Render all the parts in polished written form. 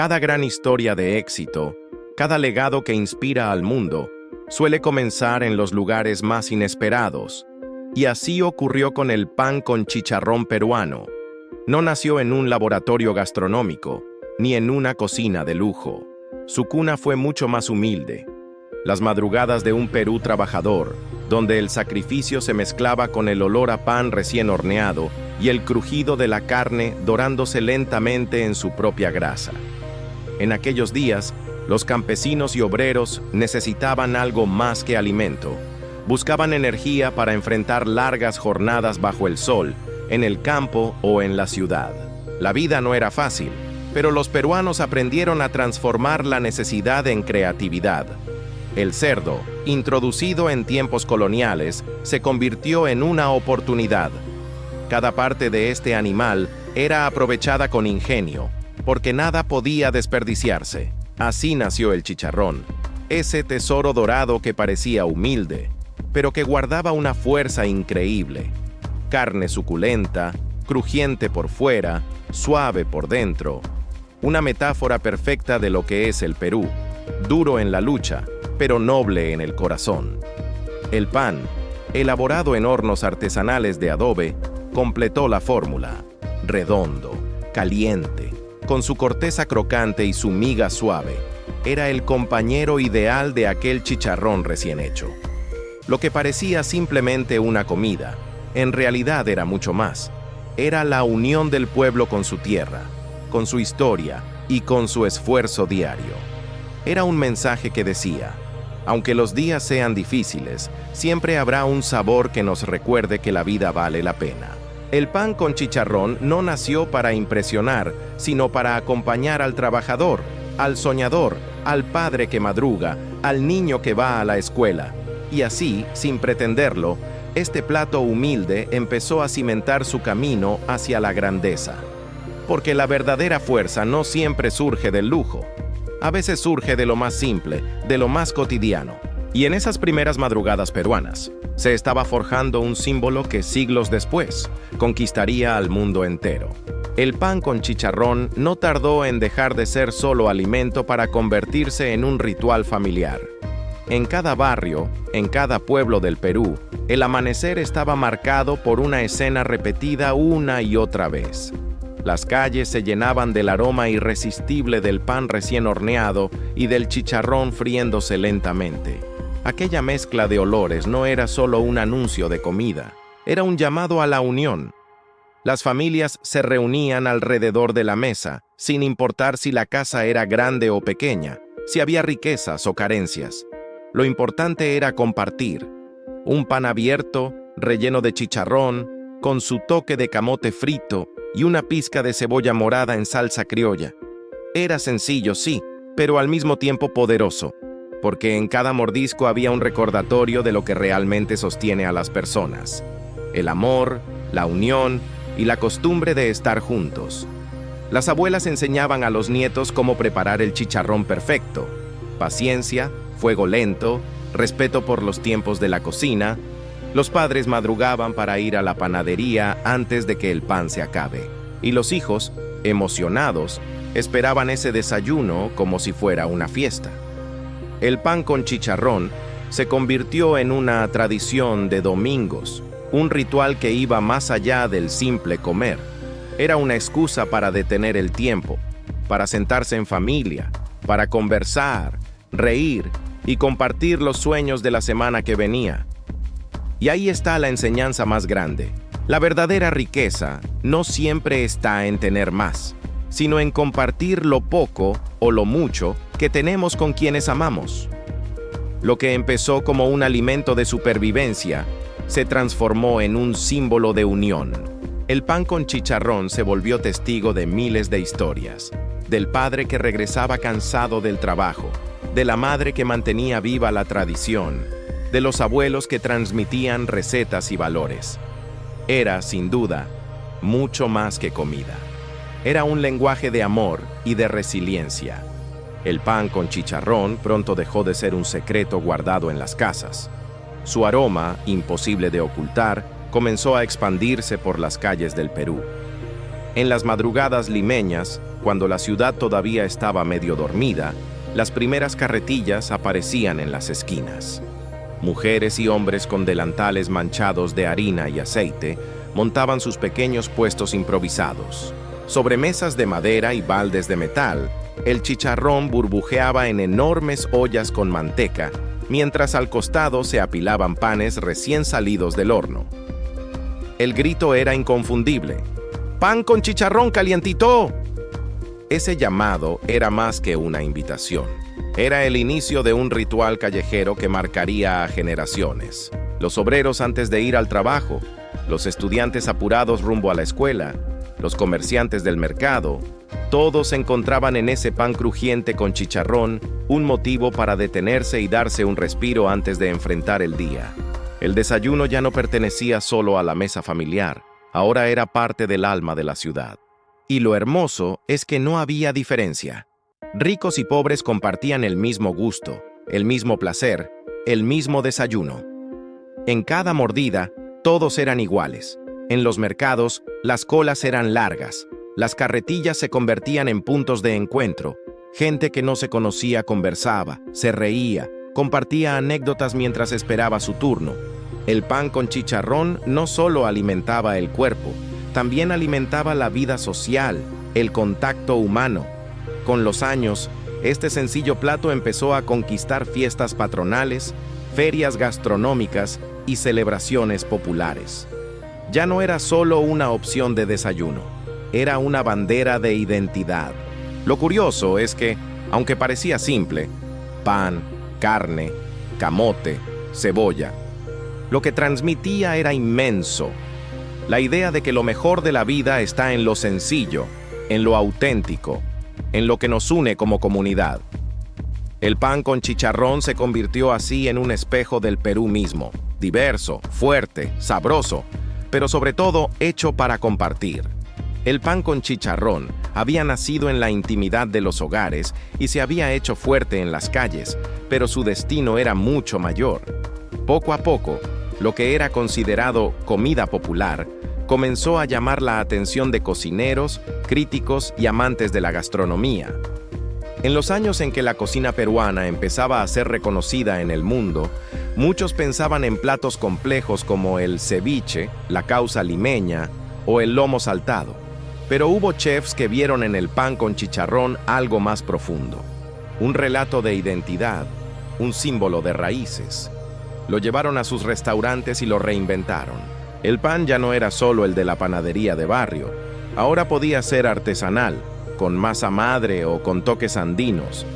Cada gran historia de éxito, cada legado que inspira al mundo, suele comenzar en los lugares más inesperados. Y así ocurrió con el pan con chicharrón peruano. No nació en un laboratorio gastronómico, ni en una cocina de lujo. Su cuna fue mucho más humilde. Las madrugadas de un Perú trabajador, donde el sacrificio se mezclaba con el olor a pan recién horneado y el crujido de la carne dorándose lentamente en su propia grasa. En aquellos días, los campesinos y obreros necesitaban algo más que alimento. Buscaban energía para enfrentar largas jornadas bajo el sol, en el campo o en la ciudad. La vida no era fácil, pero los peruanos aprendieron a transformar la necesidad en creatividad. El cerdo, introducido en tiempos coloniales, se convirtió en una oportunidad. Cada parte de este animal era aprovechada con ingenio, porque nada podía desperdiciarse. Así nació el chicharrón, ese tesoro dorado que parecía humilde, pero que guardaba una fuerza increíble. Carne suculenta, crujiente por fuera, suave por dentro. Una metáfora perfecta de lo que es el Perú, duro en la lucha, pero noble en el corazón. El pan, elaborado en hornos artesanales de adobe, completó la fórmula. Redondo, caliente, con su corteza crocante y su miga suave, era el compañero ideal de aquel chicharrón recién hecho. Lo que parecía simplemente una comida, en realidad era mucho más. Era la unión del pueblo con su tierra, con su historia y con su esfuerzo diario. Era un mensaje que decía: aunque los días sean difíciles, siempre habrá un sabor que nos recuerde que la vida vale la pena. El pan con chicharrón no nació para impresionar, sino para acompañar al trabajador, al soñador, al padre que madruga, al niño que va a la escuela. Y así, sin pretenderlo, este plato humilde empezó a cimentar su camino hacia la grandeza. Porque la verdadera fuerza no siempre surge del lujo. A veces surge de lo más simple, de lo más cotidiano. Y en esas primeras madrugadas peruanas, se estaba forjando un símbolo que siglos después conquistaría al mundo entero. El pan con chicharrón no tardó en dejar de ser solo alimento para convertirse en un ritual familiar. En cada barrio, en cada pueblo del Perú, el amanecer estaba marcado por una escena repetida una y otra vez. Las calles se llenaban del aroma irresistible del pan recién horneado y del chicharrón friéndose lentamente. Aquella mezcla de olores no era solo un anuncio de comida, era un llamado a la unión. Las familias se reunían alrededor de la mesa, sin importar si la casa era grande o pequeña, si había riquezas o carencias. Lo importante era compartir. Un pan abierto, relleno de chicharrón, con su toque de camote frito y una pizca de cebolla morada en salsa criolla. Era sencillo, sí, pero al mismo tiempo poderoso, porque en cada mordisco había un recordatorio de lo que realmente sostiene a las personas: el amor, la unión y la costumbre de estar juntos. Las abuelas enseñaban a los nietos cómo preparar el chicharrón perfecto: paciencia, fuego lento, respeto por los tiempos de la cocina. Los padres madrugaban para ir a la panadería antes de que el pan se acabe, y los hijos, emocionados, esperaban ese desayuno como si fuera una fiesta. El pan con chicharrón se convirtió en una tradición de domingos, un ritual que iba más allá del simple comer. Era una excusa para detener el tiempo, para sentarse en familia, para conversar, reír y compartir los sueños de la semana que venía. Y ahí está la enseñanza más grande. La verdadera riqueza no siempre está en tener más, sino en compartir lo poco o lo mucho que tenemos con quienes amamos. Lo que empezó como un alimento de supervivencia se transformó en un símbolo de unión. El pan con chicharrón se volvió testigo de miles de historias: del padre que regresaba cansado del trabajo, de la madre que mantenía viva la tradición, de los abuelos que transmitían recetas y valores. Era, sin duda, mucho más que comida. Era un lenguaje de amor y de resiliencia. El pan con chicharrón pronto dejó de ser un secreto guardado en las casas. Su aroma, imposible de ocultar, comenzó a expandirse por las calles del Perú. En las madrugadas limeñas, cuando la ciudad todavía estaba medio dormida, las primeras carretillas aparecían en las esquinas. Mujeres y hombres con delantales manchados de harina y aceite montaban sus pequeños puestos improvisados. Sobre mesas de madera y baldes de metal, el chicharrón burbujeaba en enormes ollas con manteca, mientras al costado se apilaban panes recién salidos del horno. El grito era inconfundible: ¡Pan con chicharrón calientito! Ese llamado era más que una invitación. Era el inicio de un ritual callejero que marcaría a generaciones. Los obreros antes de ir al trabajo, los estudiantes apurados rumbo a la escuela, los comerciantes del mercado, todos encontraban en ese pan crujiente con chicharrón un motivo para detenerse y darse un respiro antes de enfrentar el día. El desayuno ya no pertenecía solo a la mesa familiar, ahora era parte del alma de la ciudad. Y lo hermoso es que no había diferencia. Ricos y pobres compartían el mismo gusto, el mismo placer, el mismo desayuno. En cada mordida, todos eran iguales. En los mercados, las colas eran largas. Las carretillas se convertían en puntos de encuentro. Gente que no se conocía conversaba, se reía, compartía anécdotas mientras esperaba su turno. El pan con chicharrón no solo alimentaba el cuerpo, también alimentaba la vida social, el contacto humano. Con los años, este sencillo plato empezó a conquistar fiestas patronales, ferias gastronómicas y celebraciones populares. Ya no era solo una opción de desayuno, era una bandera de identidad. Lo curioso es que, aunque parecía simple, pan, carne, camote, cebolla, lo que transmitía era inmenso. La idea de que lo mejor de la vida está en lo sencillo, en lo auténtico, en lo que nos une como comunidad. El pan con chicharrón se convirtió así en un espejo del Perú mismo, diverso, fuerte, sabroso, pero sobre todo hecho para compartir. El pan con chicharrón había nacido en la intimidad de los hogares y se había hecho fuerte en las calles, pero su destino era mucho mayor. Poco a poco, lo que era considerado comida popular comenzó a llamar la atención de cocineros, críticos y amantes de la gastronomía. En los años en que la cocina peruana empezaba a ser reconocida en el mundo, muchos pensaban en platos complejos como el ceviche, la causa limeña o el lomo saltado. Pero hubo chefs que vieron en el pan con chicharrón algo más profundo, un relato de identidad, un símbolo de raíces. Lo llevaron a sus restaurantes y lo reinventaron. El pan ya no era solo el de la panadería de barrio, ahora podía ser artesanal, con masa madre o con toques andinos.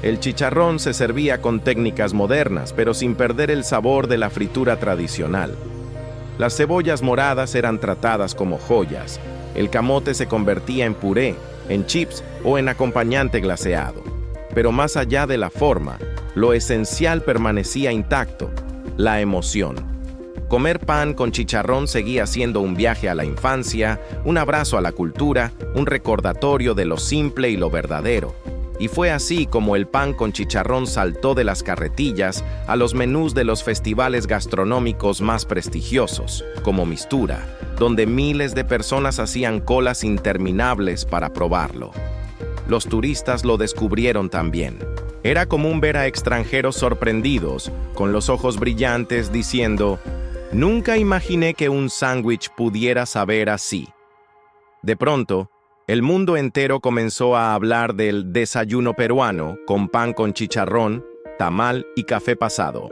El chicharrón se servía con técnicas modernas, pero sin perder el sabor de la fritura tradicional. Las cebollas moradas eran tratadas como joyas, el camote se convertía en puré, en chips o en acompañante glaseado. Pero más allá de la forma, lo esencial permanecía intacto: la emoción. Comer pan con chicharrón seguía siendo un viaje a la infancia, un abrazo a la cultura, un recordatorio de lo simple y lo verdadero. Y fue así como el pan con chicharrón saltó de las carretillas a los menús de los festivales gastronómicos más prestigiosos, como Mistura, donde miles de personas hacían colas interminables para probarlo. Los turistas lo descubrieron también. Era común ver a extranjeros sorprendidos, con los ojos brillantes, diciendo: «Nunca imaginé que un sándwich pudiera saber así». De pronto, el mundo entero comenzó a hablar del desayuno peruano con pan con chicharrón, tamal y café pasado.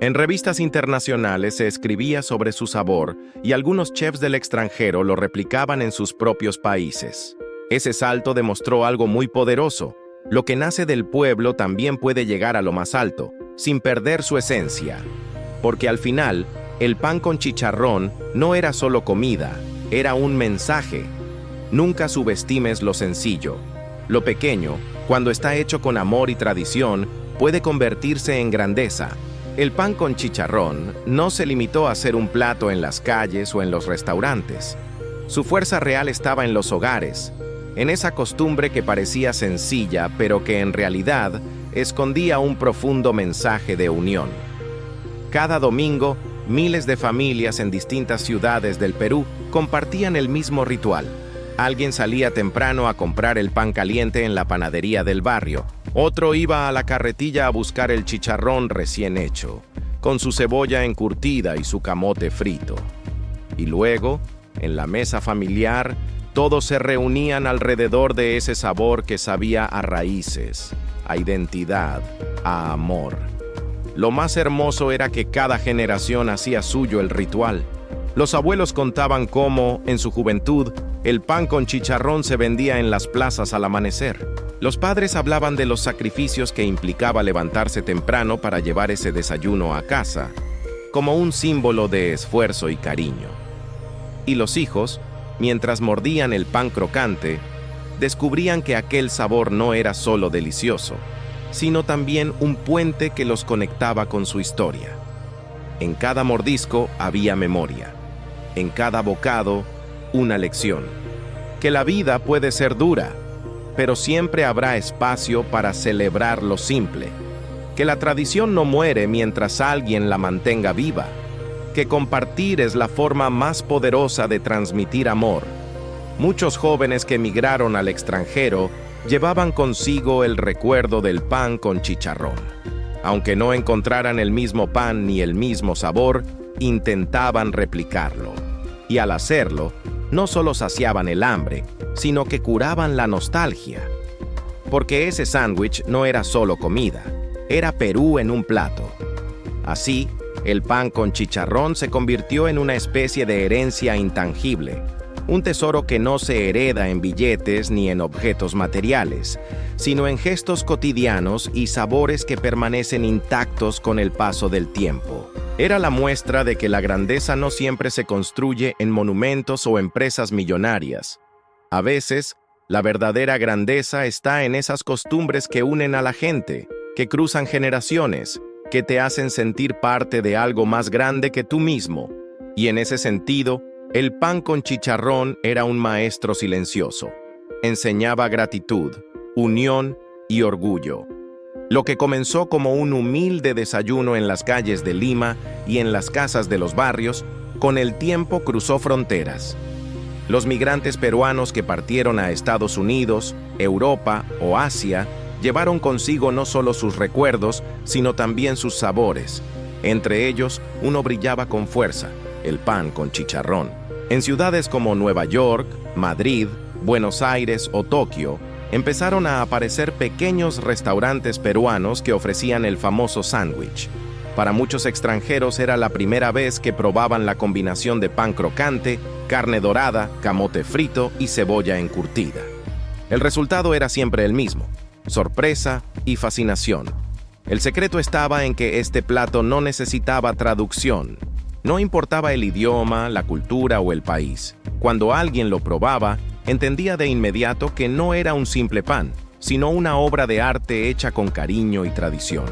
En revistas internacionales se escribía sobre su sabor y algunos chefs del extranjero lo replicaban en sus propios países. Ese salto demostró algo muy poderoso: lo que nace del pueblo también puede llegar a lo más alto, sin perder su esencia. Porque al final, el pan con chicharrón no era solo comida, era un mensaje. Nunca subestimes lo sencillo. Lo pequeño, cuando está hecho con amor y tradición, puede convertirse en grandeza. El pan con chicharrón no se limitó a ser un plato en las calles o en los restaurantes. Su fuerza real estaba en los hogares, en esa costumbre que parecía sencilla, pero que en realidad escondía un profundo mensaje de unión. Cada domingo, miles de familias en distintas ciudades del Perú compartían el mismo ritual: Alguien salía temprano a comprar el pan caliente en la panadería del barrio. Otro iba a la carretilla a buscar el chicharrón recién hecho, con su cebolla encurtida y su camote frito. Y luego, en la mesa familiar, todos se reunían alrededor de ese sabor que sabía a raíces, a identidad, a amor. Lo más hermoso era que cada generación hacía suyo el ritual. Los abuelos contaban cómo, en su juventud, el pan con chicharrón se vendía en las plazas al amanecer. Los padres hablaban de los sacrificios que implicaba levantarse temprano para llevar ese desayuno a casa, como un símbolo de esfuerzo y cariño. Y los hijos, mientras mordían el pan crocante, descubrían que aquel sabor no era solo delicioso, sino también un puente que los conectaba con su historia. En cada mordisco había memoria, en cada bocado una lección, que la vida puede ser dura, pero siempre habrá espacio para celebrar lo simple, que la tradición no muere mientras alguien la mantenga viva, que compartir es la forma más poderosa de transmitir amor. Muchos jóvenes que emigraron al extranjero llevaban consigo el recuerdo del pan con chicharrón. Aunque no encontraran el mismo pan ni el mismo sabor, intentaban replicarlo. Y al hacerlo, no solo saciaban el hambre, sino que curaban la nostalgia. Porque ese sándwich no era solo comida, era Perú en un plato. Así, el pan con chicharrón se convirtió en una especie de herencia intangible, un tesoro que no se hereda en billetes ni en objetos materiales, sino en gestos cotidianos y sabores que permanecen intactos con el paso del tiempo. Era la muestra de que la grandeza no siempre se construye en monumentos o empresas millonarias. A veces, la verdadera grandeza está en esas costumbres que unen a la gente, que cruzan generaciones, que te hacen sentir parte de algo más grande que tú mismo. Y en ese sentido, el pan con chicharrón era un maestro silencioso. Enseñaba gratitud, unión y orgullo. Lo que comenzó como un humilde desayuno en las calles de Lima y en las casas de los barrios, con el tiempo cruzó fronteras. Los migrantes peruanos que partieron a Estados Unidos, Europa o Asia llevaron consigo no solo sus recuerdos, sino también sus sabores. Entre ellos, uno brillaba con fuerza, el pan con chicharrón. En ciudades como Nueva York, Madrid, Buenos Aires o Tokio, empezaron a aparecer pequeños restaurantes peruanos que ofrecían el famoso sándwich. Para muchos extranjeros era la primera vez que probaban la combinación de pan crocante, carne dorada, camote frito y cebolla encurtida. El resultado era siempre el mismo: sorpresa y fascinación. El secreto estaba en que este plato no necesitaba traducción. No importaba el idioma, la cultura o el país. Cuando alguien lo probaba, entendía de inmediato que no era un simple pan, sino una obra de arte hecha con cariño y tradición.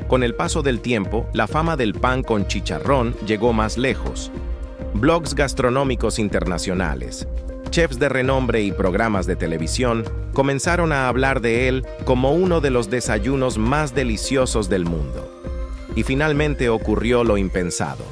Con el paso del tiempo, la fama del pan con chicharrón llegó más lejos. Blogs gastronómicos internacionales, chefs de renombre y programas de televisión comenzaron a hablar de él como uno de los desayunos más deliciosos del mundo. Y finalmente ocurrió lo impensado.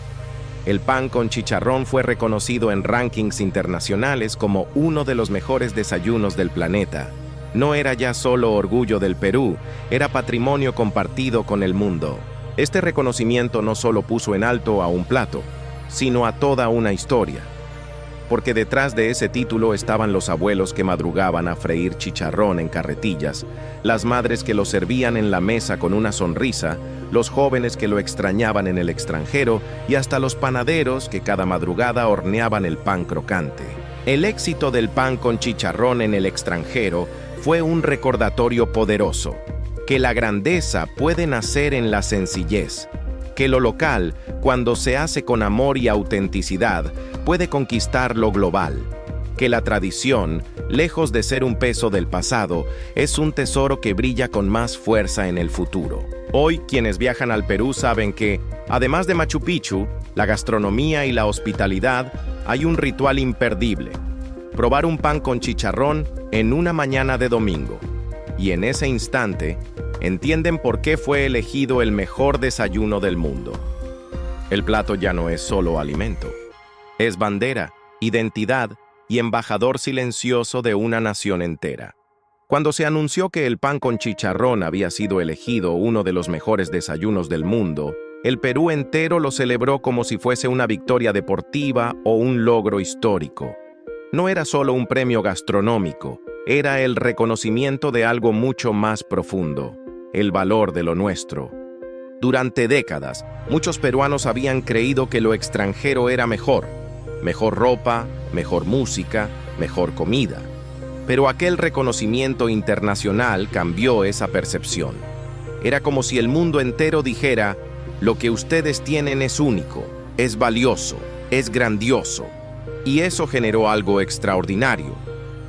El pan con chicharrón fue reconocido en rankings internacionales como uno de los mejores desayunos del planeta. No era ya solo orgullo del Perú, era patrimonio compartido con el mundo. Este reconocimiento no solo puso en alto a un plato, sino a toda una historia. Porque detrás de ese título estaban los abuelos que madrugaban a freír chicharrón en carretillas, las madres que lo servían en la mesa con una sonrisa, los jóvenes que lo extrañaban en el extranjero y hasta los panaderos que cada madrugada horneaban el pan crocante. El éxito del pan con chicharrón en el extranjero fue un recordatorio poderoso, que la grandeza puede nacer en la sencillez, que lo local, cuando se hace con amor y autenticidad, puede conquistar lo global, que la tradición, lejos de ser un peso del pasado, es un tesoro que brilla con más fuerza en el futuro. Hoy, quienes viajan al Perú saben que, además de Machu Picchu, la gastronomía y la hospitalidad, hay un ritual imperdible: probar un pan con chicharrón en una mañana de domingo. Y en ese instante, entienden por qué fue elegido el mejor desayuno del mundo. El plato ya no es solo alimento, es bandera, identidad y embajador silencioso de una nación entera. Cuando se anunció que el pan con chicharrón había sido elegido uno de los mejores desayunos del mundo, el Perú entero lo celebró como si fuese una victoria deportiva o un logro histórico. No era solo un premio gastronómico, era el reconocimiento de algo mucho más profundo, el valor de lo nuestro. Durante décadas, muchos peruanos habían creído que lo extranjero era mejor ropa, mejor música, mejor comida. Pero aquel reconocimiento internacional cambió esa percepción. Era como si el mundo entero dijera: lo que ustedes tienen es único, es valioso, es grandioso. Y eso generó algo extraordinario,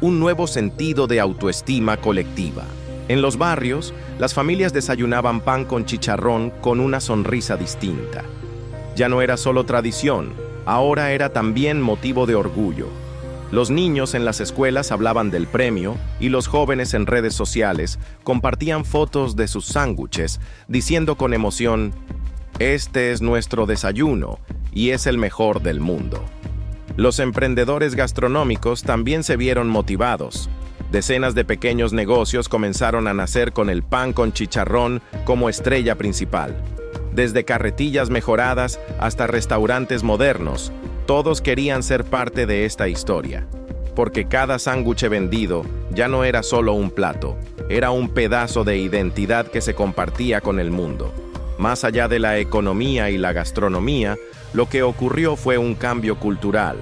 un nuevo sentido de autoestima colectiva. En los barrios, las familias desayunaban pan con chicharrón con una sonrisa distinta. Ya no era solo tradición, ahora era también motivo de orgullo. Los niños en las escuelas hablaban del premio y los jóvenes en redes sociales compartían fotos de sus sándwiches, diciendo con emoción: este es nuestro desayuno y es el mejor del mundo. Los emprendedores gastronómicos también se vieron motivados. Decenas de pequeños negocios comenzaron a nacer con el pan con chicharrón como estrella principal. Desde carretillas mejoradas hasta restaurantes modernos, todos querían ser parte de esta historia. Porque cada sándwich vendido ya no era solo un plato, era un pedazo de identidad que se compartía con el mundo. Más allá de la economía y la gastronomía, lo que ocurrió fue un cambio cultural.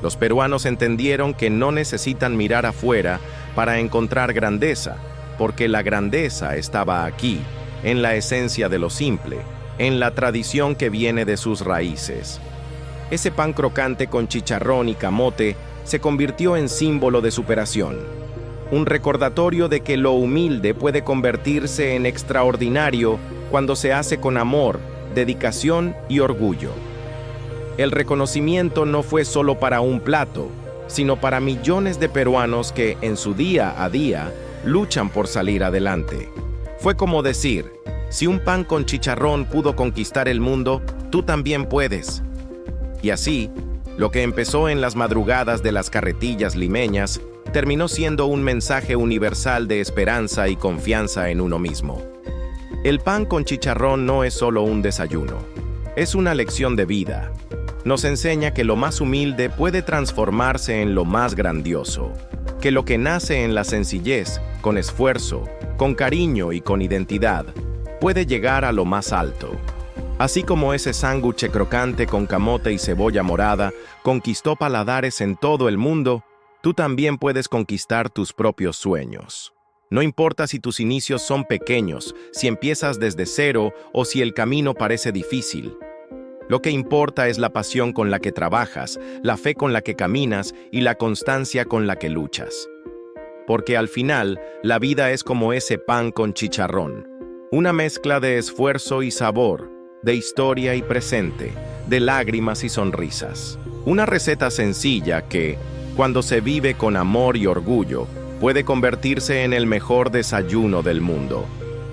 Los peruanos entendieron que no necesitan mirar afuera para encontrar grandeza, porque la grandeza estaba aquí, en la esencia de lo simple, en la tradición que viene de sus raíces. Ese pan crocante con chicharrón y camote se convirtió en símbolo de superación, un recordatorio de que lo humilde puede convertirse en extraordinario cuando se hace con amor, dedicación y orgullo. El reconocimiento no fue solo para un plato, sino para millones de peruanos que en su día a día luchan por salir adelante. Fue como decir: si un pan con chicharrón pudo conquistar el mundo, tú también puedes. Y así, lo que empezó en las madrugadas de las carretillas limeñas terminó siendo un mensaje universal de esperanza y confianza en uno mismo. El pan con chicharrón no es solo un desayuno, es una lección de vida. Nos enseña que lo más humilde puede transformarse en lo más grandioso, que lo que nace en la sencillez, con esfuerzo, con cariño y con identidad, puede llegar a lo más alto. Así como ese sándwich crocante con camote y cebolla morada conquistó paladares en todo el mundo, tú también puedes conquistar tus propios sueños. No importa si tus inicios son pequeños, si empiezas desde cero o si el camino parece difícil. Lo que importa es la pasión con la que trabajas, la fe con la que caminas y la constancia con la que luchas. Porque al final, la vida es como ese pan con chicharrón, una mezcla de esfuerzo y sabor, de historia y presente, de lágrimas y sonrisas. Una receta sencilla que, cuando se vive con amor y orgullo, puede convertirse en el mejor desayuno del mundo.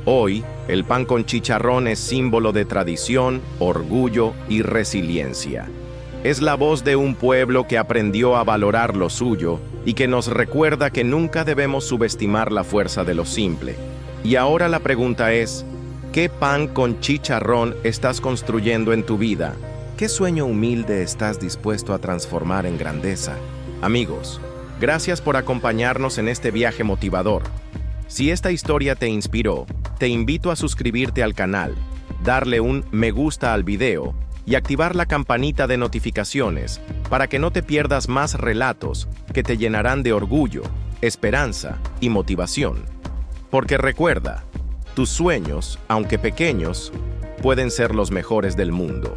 Hoy, el pan con chicharrón es símbolo de tradición, orgullo y resiliencia. Es la voz de un pueblo que aprendió a valorar lo suyo y que nos recuerda que nunca debemos subestimar la fuerza de lo simple. Y ahora la pregunta es: ¿qué pan con chicharrón estás construyendo en tu vida? ¿Qué sueño humilde estás dispuesto a transformar en grandeza? Amigos, gracias por acompañarnos en este viaje motivador. Si esta historia te inspiró, te invito a suscribirte al canal, darle un me gusta al video y activar la campanita de notificaciones para que no te pierdas más relatos que te llenarán de orgullo, esperanza y motivación. Porque recuerda, tus sueños, aunque pequeños, pueden ser los mejores del mundo.